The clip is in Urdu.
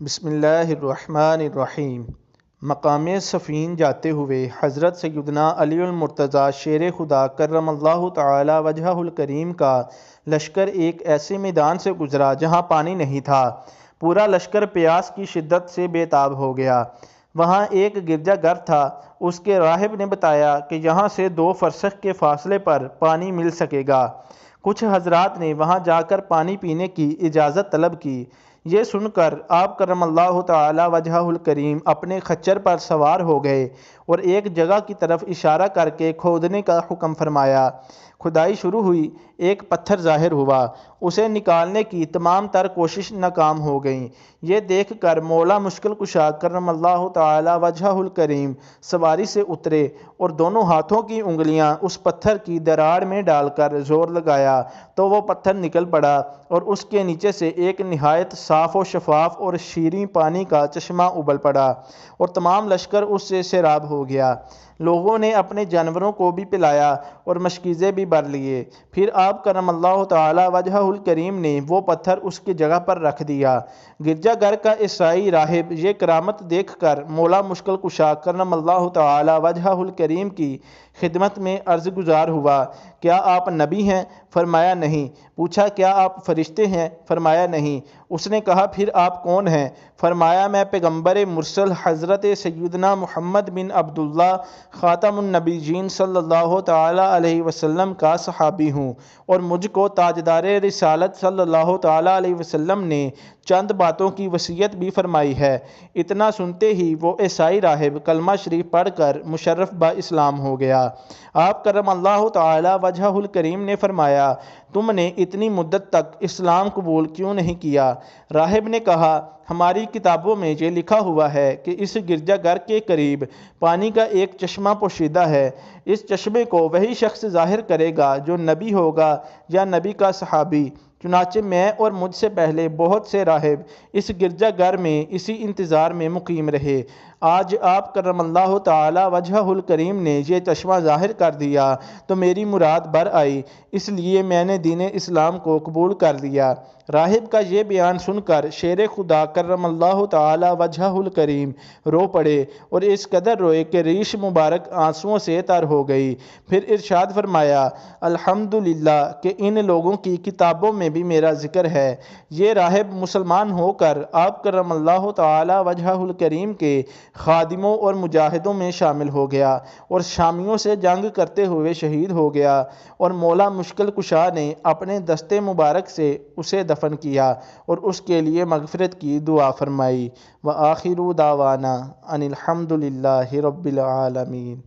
بسم اللہ الرحمن الرحیم۔ مقام صفین جاتے ہوئے حضرت سیدنا علی المرتضیٰ شیر خدا کرم اللہ تعالی وجہہ الکریم کا لشکر ایک ایسے میدان سے گزرا جہاں پانی نہیں تھا۔ پورا لشکر پیاس کی شدت سے بے تاب ہو گیا۔ وہاں ایک گرجا گھر تھا۔ اس کے راہب نے بتایا کہ یہاں سے 2 فرسخ کے فاصلے پر پانی مل سکے گا۔ کچھ حضرات نے وہاں جا کر پانی پینے کی اجازت طلب کی۔ یہ سن کر آپ کرم اللہ تعالی وجہہ الکریم اپنے خچر پر سوار ہو گئے اور ایک جگہ کی طرف اشارہ کر کے کھودنے کا حکم فرمایا۔ کھدائی شروع ہوئی۔ ایک پتھر ظاہر ہوا۔ اسے نکالنے کی تمام تر کوشش ناکام ہو گئیں۔ یہ دیکھ کر مولا مشکل کشا کرم اللہ تعالی وجہہ الکریم سواری سے اترے اور دونوں ہاتھوں کی انگلیاں اس پتھر کی دراڑ میں ڈال کر زور لگایا تو وہ پتھر نکل پڑا اور اس کے نیچے سے ایک نہایت صاف و شفاف اور شیریں پانی کا چشمہ ابل پڑا اور تمام لشکر اس سے سیراب ہو گیا۔ لوگوں نے اپنے جانوروں کو بھی پلایا اور مشکیزے بھی بھر لیے۔ پھر آپ کرم اللہ تعالی وجہہ الکریم نے وہ پتھر اس کی جگہ پر رکھ دیا۔ گرجا گھر کا عیسائی راہب یہ کرامت دیکھ کر مولا مشکل کشا کرم اللہ تعالی وجہہ الکریم کی خدمت میں عرض گزار ہوا، کیا آپ نبی ہیں؟ فرمایا نہیں۔ پوچھا کیا آپ فرشتے ہیں؟ فرمایا نہیں۔ اس نے کہا پھر آپ کون ہیں؟ فرمایا میں پیغمبر مرسل حضرت سیدنا محمد بن عبداللہ خاتم النبیین صلی اللہ تعالی علیہ وسلم کا صحابی ہوں، اور مجھ کو تاجدار رسالت صلی اللہ تعالی علیہ وسلم نے چند باتوں کی وصیت بھی فرمائی ہے۔ اتنا سنتے ہی وہ عیسائی راہب کلمہ شریف پڑھ کر مشرف با اسلام ہو گیا۔ آپ کرم اللہ تعالی وجہہ الکریم نے فرمایا، تم نے اتنی مدت تک اسلام قبول کیوں نہیں کیا؟ راہب نے کہا، ہماری کتابوں میں یہ لکھا ہوا ہے کہ اس گرجا گھر کے قریب پانی کا ایک چشمہ پوشیدہ ہے۔ اس چشمے کو وہی شخص ظاہر کرے گا جو نبی ہوگا یا نبی کا صحابی۔ چنانچہ میں اور مجھ سے پہلے بہت سے راہب اس گرجا گھر میں اسی انتظار میں مقیم رہے۔ آج آپ کرم اللہ تعالی وجہہ الکریم نے یہ چشمہ ظاہر کر دیا تو میری مراد بر آئی، اس لیے میں نے دین اسلام کو قبول کر لیا۔ راہب کا یہ بیان سن کر شیر خدا کرم اللہ تعالی وجہہ الکریم رو پڑے اور اس قدر روئے کہ ریش مبارک آنسوؤں سے تر ہو گئی۔ پھر ارشاد فرمایا، الحمدللہ کہ ان لوگوں کی کتابوں میں بھی میرا ذکر ہے۔ یہ راہب مسلمان ہو کر آپ کرم اللہ تعالی وجہہ الکریم کے خادموں اور مجاہدوں میں شامل ہو گیا اور شامیوں سے جنگ کرتے ہوئے شہید ہو گیا، اور مولا مشکل کشا نے اپنے دستے مبارک سے اسے دفن کیا اور اس کے لیے مغفرت کی دعا فرمائی۔ وآخر دعوانا ان الحمد للہ رب العالمین۔